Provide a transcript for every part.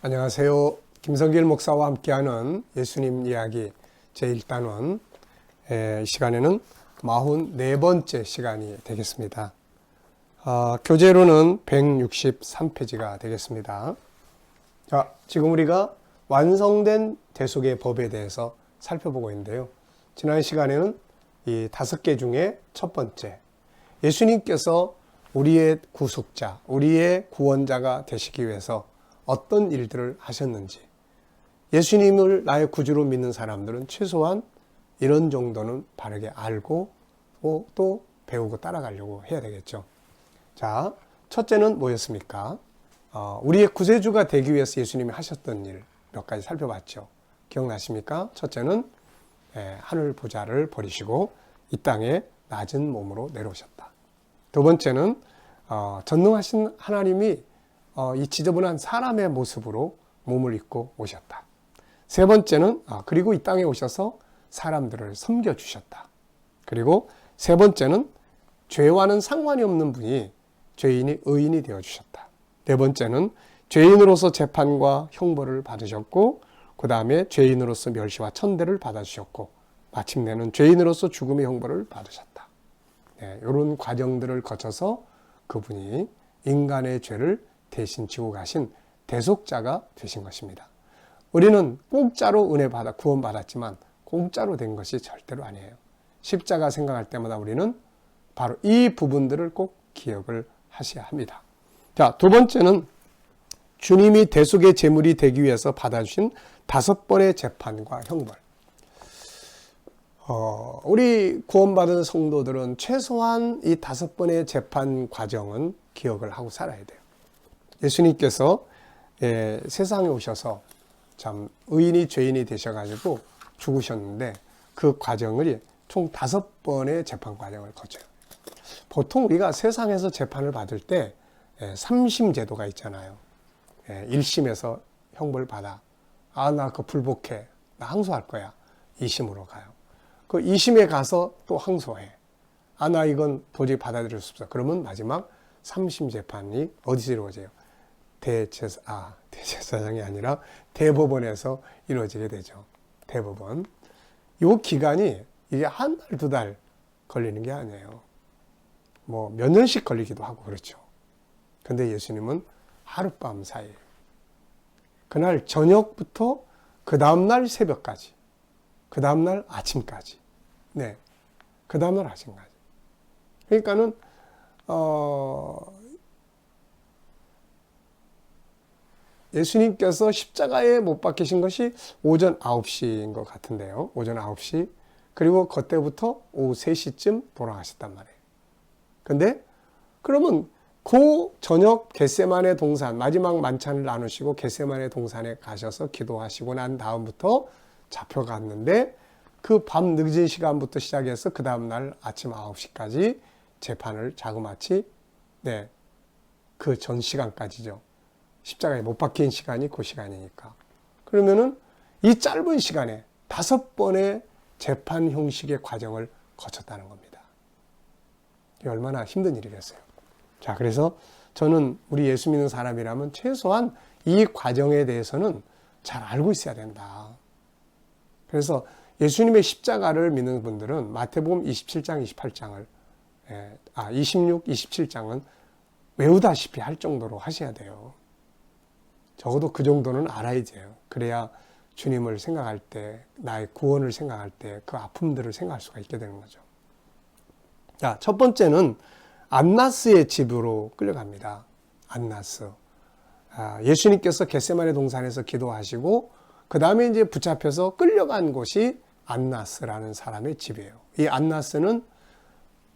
안녕하세요. 김성길 목사와 함께하는 예수님 이야기 제1단원 이 시간에는 44번째 시간이 되겠습니다. 교재로는 163페이지가 되겠습니다. 자, 지금 우리가 완성된 대속의 법에 대해서 살펴보고 있는데요. 지난 시간에는 이 5개 중에 첫 번째, 예수님께서 우리의 구속자, 우리의 구원자가 되시기 위해서 어떤 일들을 하셨는지, 예수님을 나의 구주로 믿는 사람들은 최소한 이런 정도는 바르게 알고 또 배우고 따라가려고 해야 되겠죠. 자, 첫째는 뭐였습니까? 우리의 구세주가 되기 위해서 예수님이 하셨던 일 몇 가지 살펴봤죠. 기억나십니까? 첫째는 하늘 보좌를 버리시고 이 땅에 낮은 몸으로 내려오셨다. 두 번째는 전능하신 하나님이 이 지저분한 사람의 모습으로 몸을 입고 오셨다. 세 번째는 그리고 이 땅에 오셔서 사람들을 섬겨주셨다. 그리고 세 번째는 죄와는 상관이 없는 분이 죄인이 의인이 되어주셨다. 네 번째는 죄인으로서 재판과 형벌을 받으셨고, 그 다음에 죄인으로서 멸시와 천대를 받아주셨고, 마침내는 죄인으로서 죽음의 형벌을 받으셨다. 이런 과정들을 거쳐서 그분이 인간의 죄를 대신 지고 가신 대속자가 되신 것입니다. 우리는 공짜로 은혜 받아 구원받았지만 공짜로 된 것이 절대로 아니에요. 십자가 생각할 때마다 우리는 바로 이 부분들을 꼭 기억을 하셔야 합니다. 자, 두 번째는 주님이 대속의 제물이 되기 위해서 받아주신 5번의 재판과 형벌. 우리 구원받은 성도들은 최소한 이 5번의 재판 과정은 기억을 하고 살아야 돼요. 예수님께서 세상에 오셔서 참 의인이 죄인이 되셔가지고 죽으셨는데 그 과정을 총 5번의 재판 과정을 거쳐요. 보통 우리가 세상에서 재판을 받을 때 3심 제도가 있잖아요. 1심에서 형벌 받아. 나 그거 불복해. 나 항소할 거야. 2심으로 가요. 그 2심에 가서 또 항소해. 나 이건 도저히 받아들일 수 없어. 그러면 마지막 3심 재판이 어디서 이루어져요? 대제사장이 아니라 대법원에서 이루어지게 되죠. 대법원. 이 기간이 이게 한 달, 2달 걸리는 게 아니에요. 뭐 몇 년씩 걸리기도 하고 그렇죠. 근데 예수님은 하룻밤 사이, 그날 저녁부터 그 다음날 새벽까지, 그 다음날 아침까지, 그 다음날 아침까지. 그러니까는 예수님께서 십자가에 못 박히신 것이 오전 9시인 것 같은데요. 오전 9시. 그리고 그때부터 오후 3시쯤 돌아가셨단 말이에요. 근데 그러면 그 저녁 겟세마네 동산, 마지막 만찬을 나누시고 겟세마네 동산에 가셔서 기도하시고 난 다음부터 잡혀갔는데 그 밤 늦은 시간부터 시작해서 그 다음날 아침 9시까지 재판을 자그마치 그 전 시간까지죠. 십자가에 못 박힌 시간이 그 시간이니까. 그러면은 이 짧은 시간에 5번의 재판 형식의 과정을 거쳤다는 겁니다. 이게 얼마나 힘든 일이겠어요. 자, 그래서 저는 우리 예수 믿는 사람이라면 최소한 이 과정에 대해서는 잘 알고 있어야 된다. 그래서 예수님의 십자가를 믿는 분들은 마태복음 27장, 28장을 26, 27장은 외우다시피 할 정도로 하셔야 돼요. 적어도 그 정도는 알아야 돼요. 그래야 주님을 생각할 때, 나의 구원을 생각할 때 그 아픔들을 생각할 수가 있게 되는 거죠. 자, 첫 번째는 안나스의 집으로 끌려갑니다. 안나스. 예수님께서 겟세마네 동산에서 기도하시고 그 다음에 이제 붙잡혀서 끌려간 곳이 안나스라는 사람의 집이에요. 이 안나스는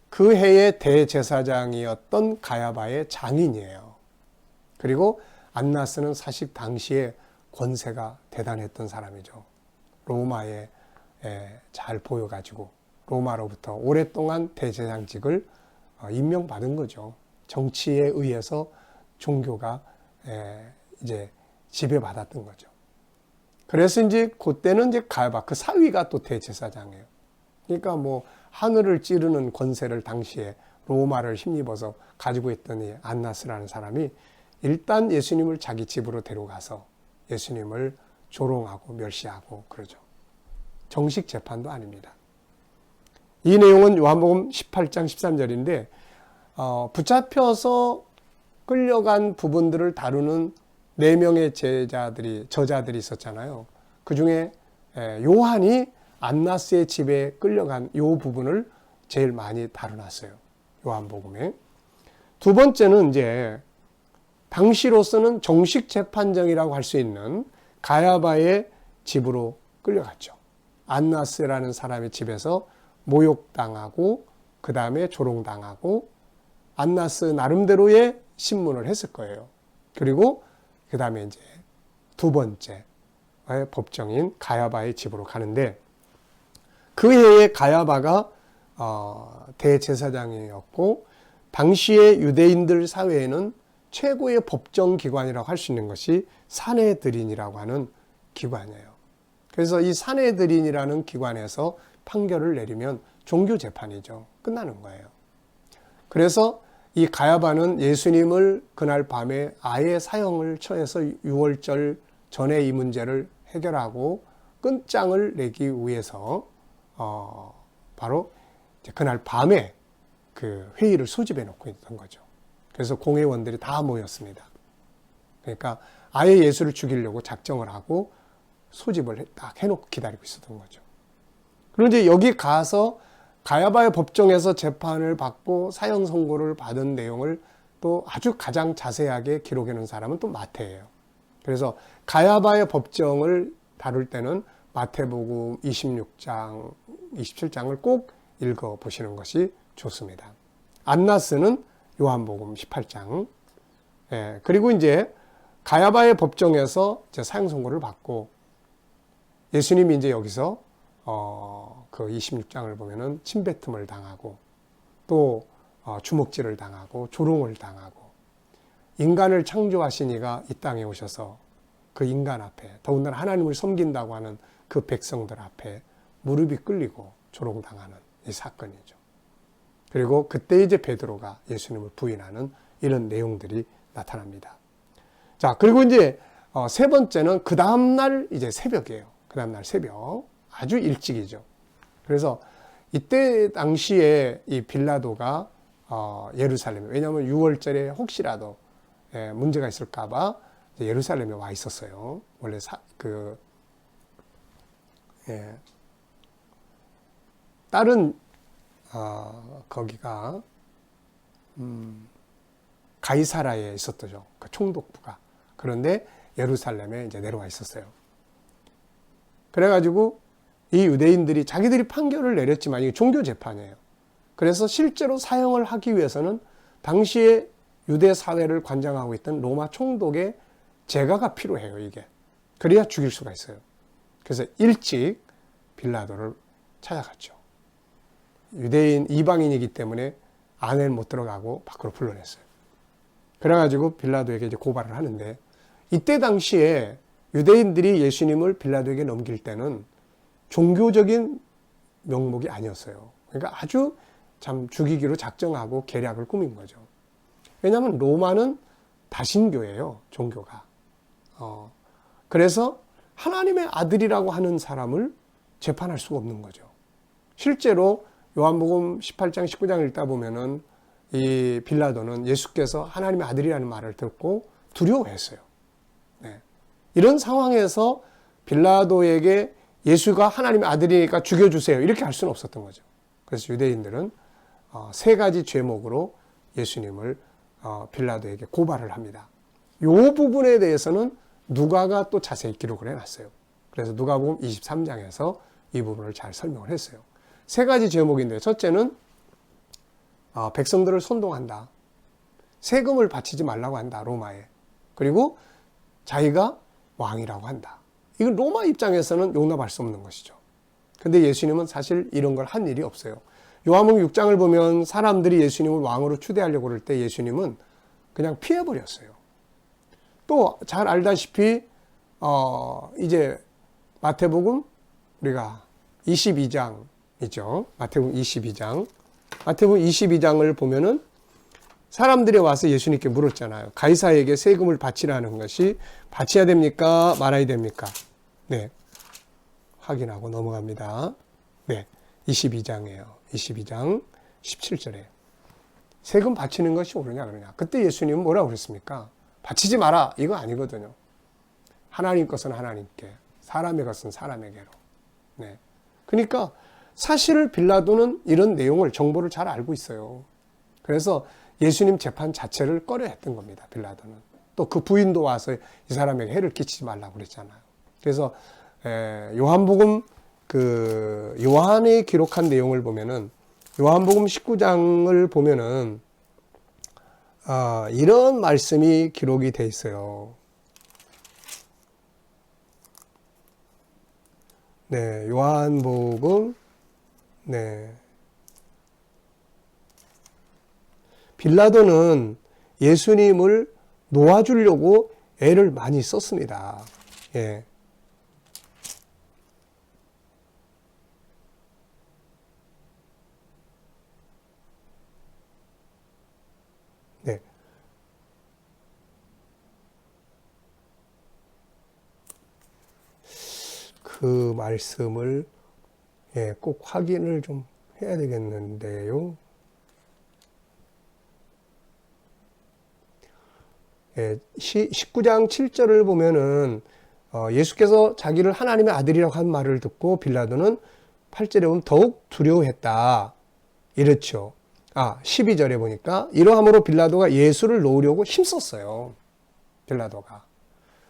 그 해의 대제사장이었던 가야바의 장인이에요. 그리고 안나스는 사실 당시에 권세가 대단했던 사람이죠. 로마에 잘 보여가지고 로마로부터 오랫동안 대제사장직을 임명받은 거죠. 정치에 의해서 종교가 이제 지배받았던 거죠. 그래서 이제 그때는 이제 가야바 그 사위가 또 대제사장이에요. 그러니까 뭐 하늘을 찌르는 권세를 당시에 로마를 힘입어서 가지고 있던 이 안나스라는 사람이 일단 예수님을 자기 집으로 데려가서 예수님을 조롱하고 멸시하고 그러죠. 정식 재판도 아닙니다. 이 내용은 요한복음 18장 13절인데 붙잡혀서 끌려간 부분들을 다루는 4명의 저자들이 있었잖아요. 그 중에 요한이 안나스의 집에 끌려간 요 부분을 제일 많이 다뤄놨어요. 요한복음에. 두 번째는 이제 당시로서는 정식 재판정이라고 할 수 있는 가야바의 집으로 끌려갔죠. 안나스라는 사람의 집에서 모욕당하고 그 다음에 조롱당하고 안나스 나름대로의 신문을 했을 거예요. 그리고 그 다음에 이제 두 번째 법정인 가야바의 집으로 가는데 그 해에 가야바가 대제사장이었고 당시의 유대인들 사회에는 최고의 법정기관이라고 할 수 있는 것이 산헤드린이라고 하는 기관이에요. 그래서 이 산헤드린이라는 기관에서 판결을 내리면 종교재판이죠. 끝나는 거예요. 그래서 이 가야바는 예수님을 그날 밤에 아예 사형을 처해서 유월절 전에 이 문제를 해결하고 끝장을 내기 위해서 바로 그날 밤에 그 회의를 소집해 놓고 있던 거죠. 그래서 공회원들이 다 모였습니다. 그러니까 아예 예수를 죽이려고 작정을 하고 소집을 딱 해놓고 기다리고 있었던 거죠. 그런데 여기 가서 가야바의 법정에서 재판을 받고 사형 선고를 받은 내용을 또 아주 가장 자세하게 기록해 놓은 사람은 또 마태예요. 그래서 가야바의 법정을 다룰 때는 마태복음 26장, 27장을 꼭 읽어 보시는 것이 좋습니다. 안나스는 요한복음 18장. 그리고 이제 가야바의 법정에서 이제 사형 선고를 받고 예수님이 이제 여기서 그 26장을 보면은 침뱉음을 당하고 또 주먹질을 당하고 조롱을 당하고 인간을 창조하신 이가 이 땅에 오셔서 그 인간 앞에 더군다나 하나님을 섬긴다고 하는 그 백성들 앞에 무릎이 꿇리고 조롱당하는 이 사건이죠. 그리고 그때 이제 베드로가 예수님을 부인하는 이런 내용들이 나타납니다. 자, 그리고 이제 세 번째는 그 다음날 이제 새벽이에요. 그 다음날 새벽. 아주 일찍이죠. 그래서 이때 당시에 이 빌라도가 예루살렘에, 왜냐하면 6월절에 혹시라도 문제가 있을까봐 예루살렘에 와 있었어요. 원래 다른 거기가 가이사라에 있었죠. 그 총독부가. 그런데 예루살렘에 이제 내려와 있었어요. 그래가지고 이 유대인들이 자기들이 판결을 내렸지만 이게 종교 재판이에요. 그래서 실제로 사형을 하기 위해서는 당시에 유대 사회를 관장하고 있던 로마 총독의 재가가 필요해요, 이게. 그래야 죽일 수가 있어요. 그래서 일찍 빌라도를 찾아갔죠. 유대인 이방인이기 때문에 안에는 못 들어가고 밖으로 불러냈어요. 그래가지고 빌라도에게 이제 고발을 하는데 이때 당시에 유대인들이 예수님을 빌라도에게 넘길 때는 종교적인 명목이 아니었어요. 그러니까 아주 참 죽이기로 작정하고 계략을 꾸민 거죠. 왜냐하면 로마는 다신교예요, 종교가. 그래서 하나님의 아들이라고 하는 사람을 재판할 수가 없는 거죠. 실제로 요한복음 18장 19장을 읽다 보면은 이 빌라도는 예수께서 하나님의 아들이라는 말을 듣고 두려워했어요. 네. 이런 상황에서 빌라도에게 예수가 하나님의 아들이니까 죽여주세요, 이렇게 할 수는 없었던 거죠. 그래서 유대인들은 세 가지 죄목으로 예수님을 빌라도에게 고발을 합니다. 이 부분에 대해서는 누가가 또 자세히 기록을 해놨어요. 그래서 누가복음 23장에서 이 부분을 잘 설명을 했어요. 세 가지 제목인데 첫째는 백성들을 선동한다. 세금을 바치지 말라고 한다, 로마에. 그리고 자기가 왕이라고 한다. 이건 로마 입장에서는 용납할 수 없는 것이죠. 근데 예수님은 사실 이런 걸 한 일이 없어요. 요한복음 6장을 보면 사람들이 예수님을 왕으로 추대하려고 그럴 때 예수님은 그냥 피해버렸어요. 또 잘 알다시피 이제 마태복음 우리가 22장이죠. 마태복음 22장. 마태복음 22장을 보면은 사람들이 와서 예수님께 물었잖아요. 가이사에게 세금을 바치라는 것이 바쳐야 됩니까? 말아야 됩니까? 네. 확인하고 넘어갑니다. 네. 22장이에요. 22장 17절에. 세금 바치는 것이 옳으냐 그러냐. 그때 예수님은 뭐라고 그랬습니까? 바치지 마라. 이거 아니거든요. 하나님 것은 하나님께, 사람의 것은 사람에게로. 네. 그러니까 사실 빌라도는 이런 내용을, 정보를 잘 알고 있어요. 그래서 예수님 재판 자체를 꺼려 했던 겁니다. 빌라도는. 또 그 부인도 와서 이 사람에게 해를 끼치지 말라고 그랬잖아요. 그래서 요한복음 요한이 기록한 내용을 보면은, 요한복음 19장을 보면은 이런 말씀이 기록이 돼 있어요. 네, 요한복음, 네. 빌라도는 예수님을 놓아주려고 애를 많이 썼습니다. 예. 네. 그 말씀을 꼭 확인을 좀 해야 되겠는데요. 19장 7절을 보면은 예수께서 자기를 하나님의 아들이라고 한 말을 듣고 빌라도는 8절에 보면 더욱 두려워했다. 이렇죠. 12절에 보니까 이러함으로 빌라도가 예수를 놓으려고 힘썼어요. 빌라도가.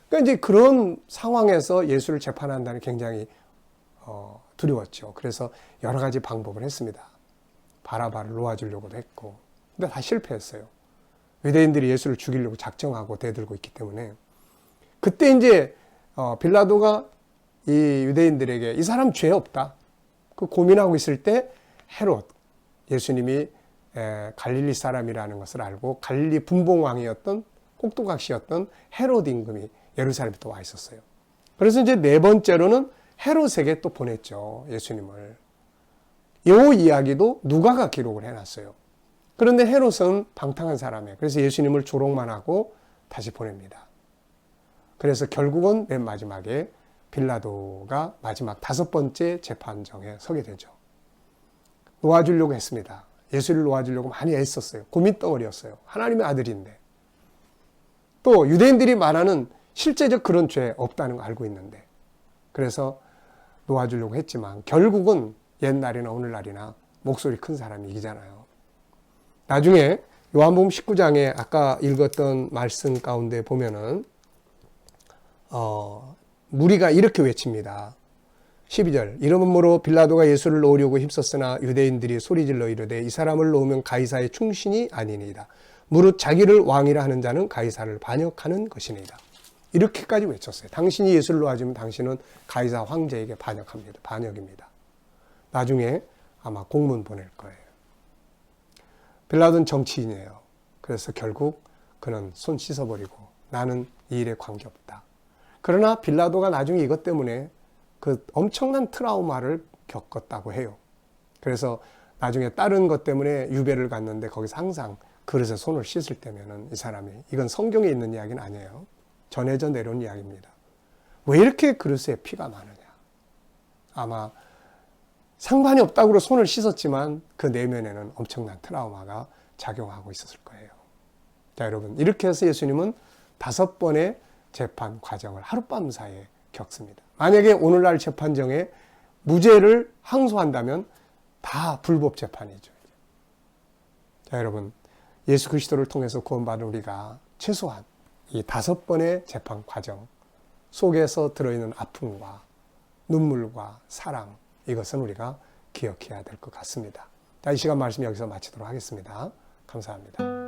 그러니까 이제 그런 상황에서 예수를 재판한다는 게 굉장히 두려웠죠. 그래서 여러 가지 방법을 했습니다. 바라바를 놓아주려고도 했고. 근데 다 실패했어요. 유대인들이 예수를 죽이려고 작정하고 대들고 있기 때문에. 그때 이제 빌라도가 이 유대인들에게 이 사람 죄 없다. 그 고민하고 있을 때 헤롯, 예수님이 갈릴리 사람이라는 것을 알고 갈릴리 분봉왕이었던 꼭두각시였던 헤롯 임금이 예루살렘에 또 와 있었어요. 그래서 이제 네 번째로는 헤롯에게 또 보냈죠. 예수님을. 이 이야기도 누가가 기록을 해놨어요. 그런데 헤롯은 방탕한 사람이에요. 그래서 예수님을 조롱만 하고 다시 보냅니다. 그래서 결국은 맨 마지막에 빌라도가 마지막 5번째 재판정에 서게 되죠. 놓아주려고 했습니다. 예수를 놓아주려고 많이 애썼어요. 고민덩어리였어요. 하나님의 아들인데. 또 유대인들이 말하는 실제적 그런 죄 없다는 거 알고 있는데. 그래서 놓아주려고 했지만 결국은 옛날이나 오늘날이나 목소리 큰 사람이 이기잖아요. 나중에 요한복음 19장에 아까 읽었던 말씀 가운데 보면은 무리가 이렇게 외칩니다. 12절 이러므로 빌라도가 예수를 놓으려고 힘썼으나 유대인들이 소리질러 이르되 이 사람을 놓으면 가이사의 충신이 아니니이다. 무릇 자기를 왕이라 하는 자는 가이사를 반역하는 것이니이다. 이렇게까지 외쳤어요. 당신이 예수를 놓아주면 당신은 가이사 황제에게 반역합니다. 반역입니다. 나중에 아마 공문 보낼 거예요. 빌라도는 정치인이에요. 그래서 결국 그는 손 씻어버리고 나는 이 일에 관계없다. 그러나 빌라도가 나중에 이것 때문에 그 엄청난 트라우마를 겪었다고 해요. 그래서 나중에 다른 것 때문에 유배를 갔는데 거기서 항상 그릇에 손을 씻을 때면은 이 사람이, 이건 성경에 있는 이야기는 아니에요. 전해져 내려온 이야기입니다. 왜 이렇게 그릇에 피가 많으냐. 아마 상관이 없다고 손을 씻었지만 그 내면에는 엄청난 트라우마가 작용하고 있었을 거예요. 자, 여러분, 이렇게 해서 예수님은 5번의 재판 과정을 하룻밤 사이에 겪습니다. 만약에 오늘날 재판정에 무죄를 항소한다면 다 불법 재판이죠. 자, 여러분, 예수 그리스도를 통해서 구원받은 우리가 최소한 이 5번의 재판 과정 속에서 들어있는 아픔과 눈물과 사랑, 이것은 우리가 기억해야 될 것 같습니다. 자, 이 시간 말씀 여기서 마치도록 하겠습니다. 감사합니다.